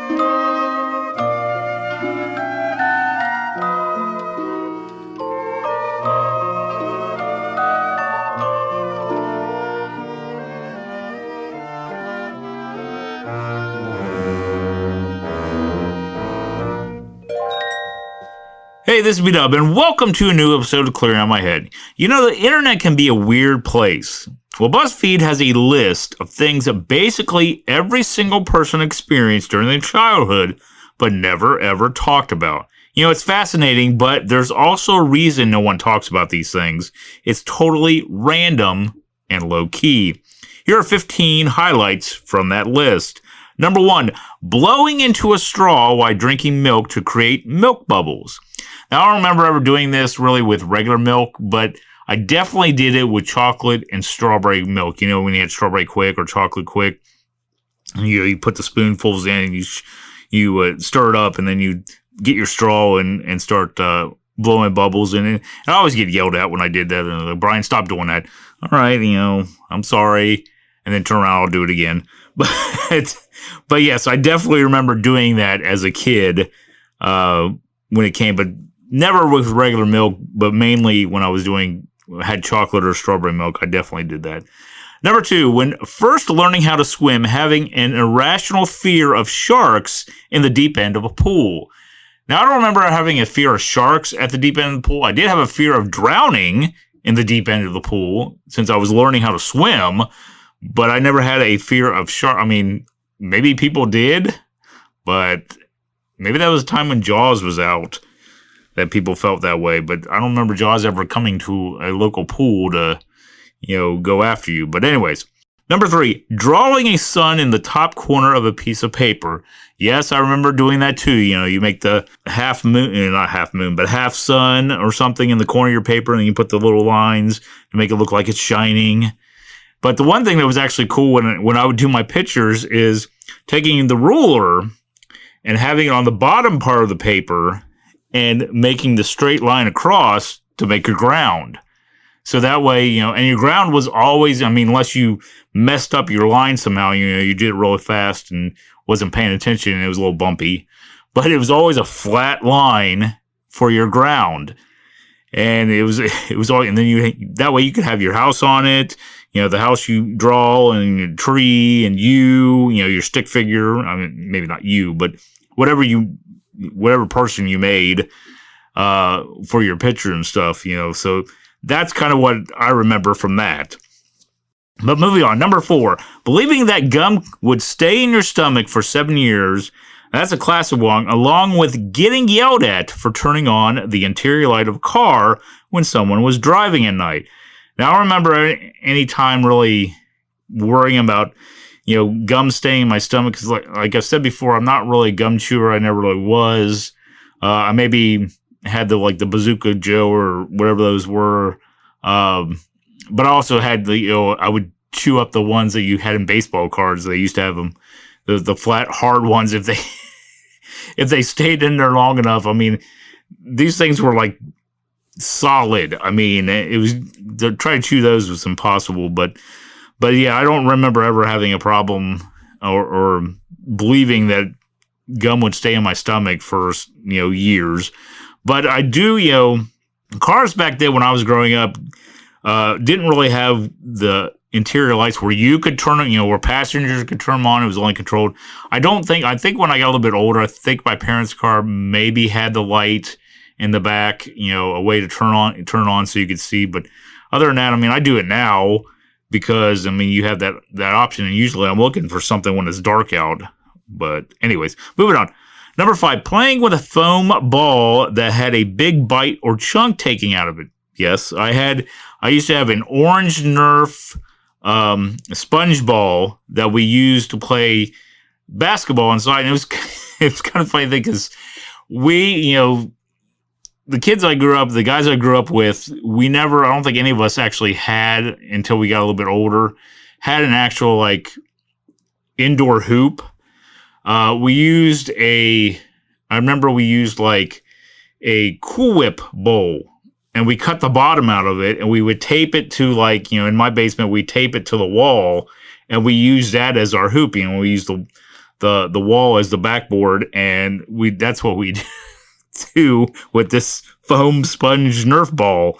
Hey, this is B-Dub, and welcome to a new episode of Clearing Out My Head. You know, the internet can be a weird place. Well, Buzzfeed has a list of things that basically every single person experienced during their childhood, but never ever talked about. You know, it's fascinating, but there's also a reason no one talks about these things. It's totally random and low-key. Here are 15 highlights from that list. Number 1, blowing into a straw while drinking milk to create milk bubbles. Now, I don't remember ever doing this really with regular milk, but I definitely did it with chocolate and strawberry milk. You know, when you had strawberry quick or chocolate quick, you put the spoonfuls in and you stir it up, and then you get your straw and start blowing bubbles in it. And I always get yelled at when I did that. And like, Brian, stop doing that. All right, I'm sorry. And then turn around, I'll do it again. But yes, I definitely remember doing that as a kid when it came, but never with regular milk, but mainly when I had chocolate or strawberry milk. I definitely did that. Number 2, when first learning how to swim, having an irrational fear of sharks in the deep end of a pool. Now, I don't remember having a fear of sharks at the deep end of the pool. I did have a fear of drowning in the deep end of the pool since I was learning how to swim, but I never had a fear of shark. I mean, maybe people did, but maybe that was a time when Jaws was out that people felt that way. But I don't remember Jaws ever coming to a local pool to, go after you. But anyways, number 3, drawing a sun in the top corner of a piece of paper. Yes, I remember doing that too. You make the half moon, not half moon, but half sun or something in the corner of your paper, and you put the little lines to make it look like it's shining. But the one thing that was actually cool when I would do my pictures is taking the ruler and having it on the bottom part of the paper and making the straight line across to make a ground. So that way, and your ground was always, unless you messed up your line somehow, you did it really fast and wasn't paying attention and it was a little bumpy, but it was always a flat line for your ground. And it was all, and then that way you could have your house on it, the house you draw and your tree and your stick figure. Maybe not you, but whatever person you made for your picture and stuff, so that's kind of what I remember from that. But moving on, number 4, believing that gum would stay in your stomach for 7 years. That's a classic one, along with getting yelled at for turning on the interior light of a car when someone was driving at night. Now, I don't remember any time really worrying about gum staying in my stomach, because like I've said before, I'm not really a gum chewer. I never really was. I maybe had the Bazooka Joe or whatever those were. But I also had I would chew up the ones that you had in baseball cards. They used to have them, the flat, hard ones. If they stayed in there long enough, these things were like solid. It was, to try to chew those was impossible, but yeah, I don't remember ever having a problem or believing that gum would stay in my stomach for, years. But I do, cars back then when I was growing up didn't really have the interior lights where you could turn it, where passengers could turn them on. It was only controlled. I think when I got a little bit older, I think my parents' car maybe had the light in the back, a way to turn it on so you could see. But other than that, I do it now because, you have that option, and usually I'm looking for something when it's dark out. But anyways, moving on. Number 5, playing with a foam ball that had a big bite or chunk taken out of it. Yes, I used to have an orange Nerf sponge ball that we used to play basketball inside. And it was kind of funny thing because we, the guys I grew up with, I don't think any of us actually had, until we got a little bit older, had an actual indoor hoop. I remember we used a Cool Whip bowl, and we cut the bottom out of it, and we would tape it to in my basement, we tape it to the wall, and we used that as our hoop. We used the wall as the backboard, and that's what we do with this foam sponge Nerf ball.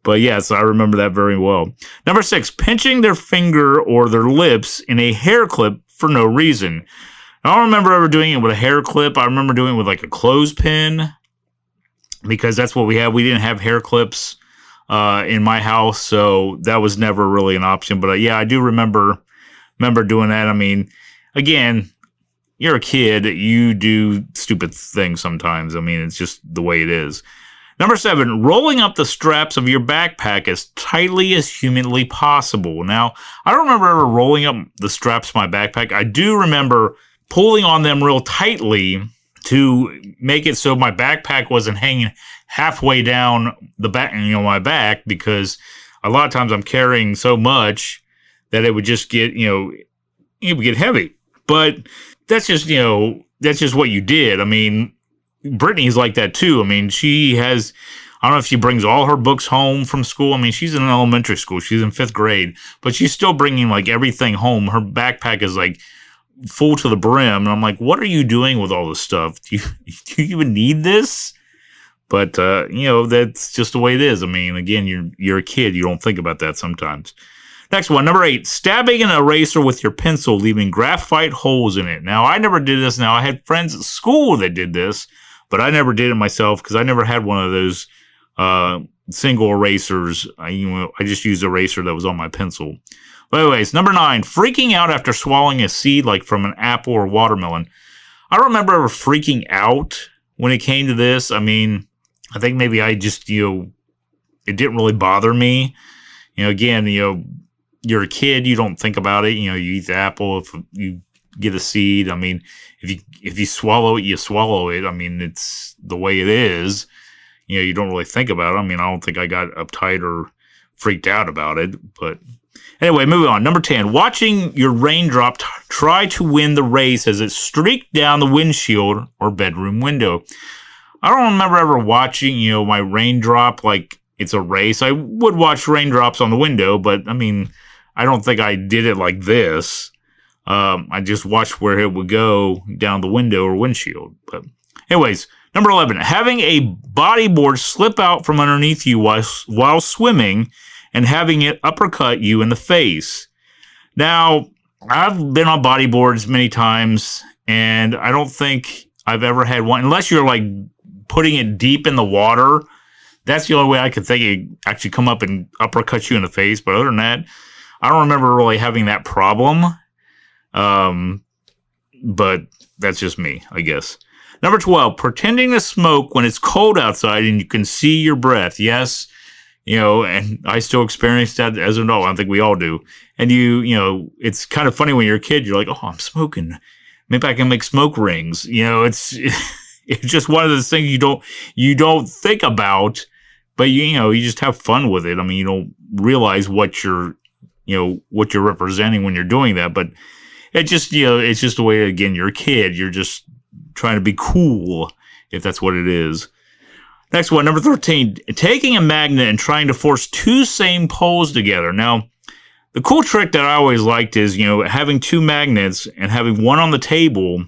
But yes, I remember that very well. Number 6, pinching their finger or their lips in a hair clip for no reason. I don't remember ever doing it with a hair clip. I remember doing it with like a clothespin because that's what we had. We didn't have hair clips in my house, so that was never really an option. But yeah, I do remember doing that. I mean, again, you're a kid. You do stupid things sometimes. I mean, it's just the way it is. Number 7, rolling up the straps of your backpack as tightly as humanly possible. Now, I don't remember ever rolling up the straps of my backpack. I do remember pulling on them real tightly to make it so my backpack wasn't hanging halfway down the back, my back, because a lot of times I'm carrying so much that it would just get, it would get heavy. But that's just, that's just what you did. I mean, Brittany's like that too. I mean, I don't know if she brings all her books home from school. I mean, she's in elementary school. She's in 5th grade, but she's still bringing like everything home. Her backpack is like full to the brim. And I'm like, what are you doing with all this stuff? Do you even need this? But, that's just the way it is. I mean, again, you're a kid. You don't think about that sometimes. Next one, number 8, stabbing an eraser with your pencil, leaving graphite holes in it. Now, I never did this. Now, I had friends at school that did this, but I never did it myself because I never had one of those single erasers. I just used an eraser that was on my pencil. But anyways, number 9, freaking out after swallowing a seed like from an apple or watermelon. I don't remember ever freaking out when it came to this. I mean, I think maybe I just, it didn't really bother me. Again, you're a kid, you don't think about it. You eat the apple. If you get a seed, I mean, if you swallow it, you swallow it. I mean, it's the way it is. You don't really think about it. I mean, I don't think I got uptight or freaked out about it. But anyway, moving on. Number 10, watching your raindrop try to win the race as it streaked down the windshield or bedroom window. I don't remember ever watching, my raindrop like it's a race. I would watch raindrops on the window, but I mean, I don't think I did it like this. I just watched where it would go down the window or windshield. But anyways, number 11, having a bodyboard slip out from underneath you while swimming and having it uppercut you in the face. Now, I've been on bodyboards many times, and I don't think I've ever had one, unless you're like putting it deep in the water. That's the only way I could think it actually come up and uppercut you in the face. But other than that, I don't remember really having that problem. But that's just me, I guess. Number 12, pretending to smoke when it's cold outside and you can see your breath. Yes, and I still experience that as an adult. I think we all do. And it's kind of funny when you're a kid. You're like, oh, I'm smoking. Maybe I can make smoke rings. It's just one of those things you don't think about, but you just have fun with it. I mean, you don't realize what you're representing when you're doing that, but it's just the way, again, you're a kid. You're just trying to be cool, if that's what it is. Next one, number 13, taking a magnet and trying to force 2 same poles together. Now, the cool trick that I always liked is, having 2 magnets and having one on the table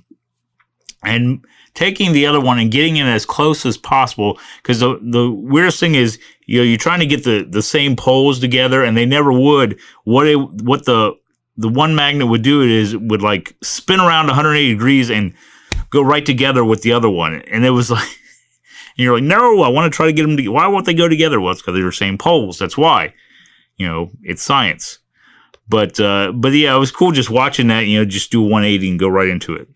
and taking the other one and getting it as close as possible. Because the weirdest thing is, you're trying to get the same poles together, and they never would. What the one magnet would do is it would like spin around 180 degrees and go right together with the other one. And it was like, and you're like, no, I want to try to get them together. Why won't they go together? Well, it's because they're the same poles. That's why. It's science. But yeah, it was cool just watching that, just do 180 and go right into it.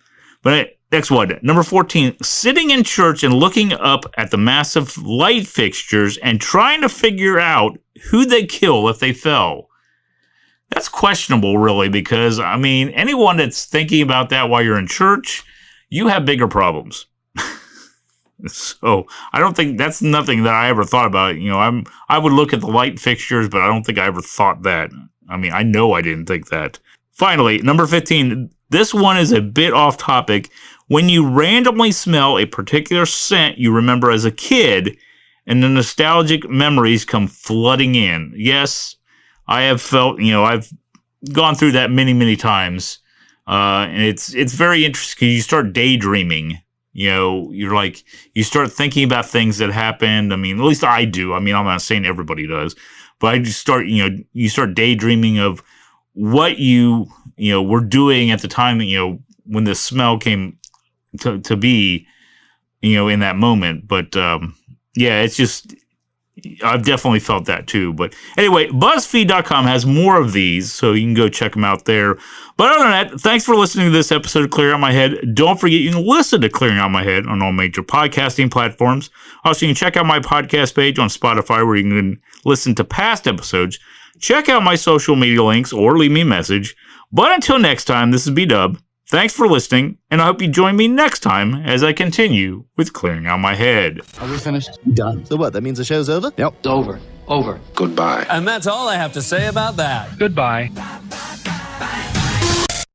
But next one, number 14, sitting in church and looking up at the massive light fixtures and trying to figure out who they'd kill if they fell. That's questionable, really, because, I mean, anyone that's thinking about that while you're in church, you have bigger problems. So I don't think that's nothing that I ever thought about. I would look at the light fixtures, but I don't think I ever thought that. I mean, I know I didn't think that. Finally, number 15, this one is a bit off topic. When you randomly smell a particular scent you remember as a kid, and the nostalgic memories come flooding in. Yes, I have felt, I've gone through that many, many times. And it's very interesting because you start daydreaming. You start thinking about things that happened. I mean, at least I do. I mean, I'm not saying everybody does, but I just start, you start daydreaming of what you were doing at the time, when the smell came to be, in that moment. But, yeah, it's just, I've definitely felt that too. But anyway, BuzzFeed.com has more of these, so you can go check them out there. But other than that, thanks for listening to this episode of Clearing Out My Head. Don't forget you can listen to Clearing Out My Head on all major podcasting platforms. Also, you can check out my podcast page on Spotify where you can listen to past episodes. Check out my social media links or leave me a message. But until next time, this is B-Dub. Thanks for listening, and I hope you join me next time as I continue with Clearing Out My Head. Are we finished? Done. So what, that means the show's over? Yep. It's over. Over. Goodbye. And that's all I have to say about that. Goodbye. Bye.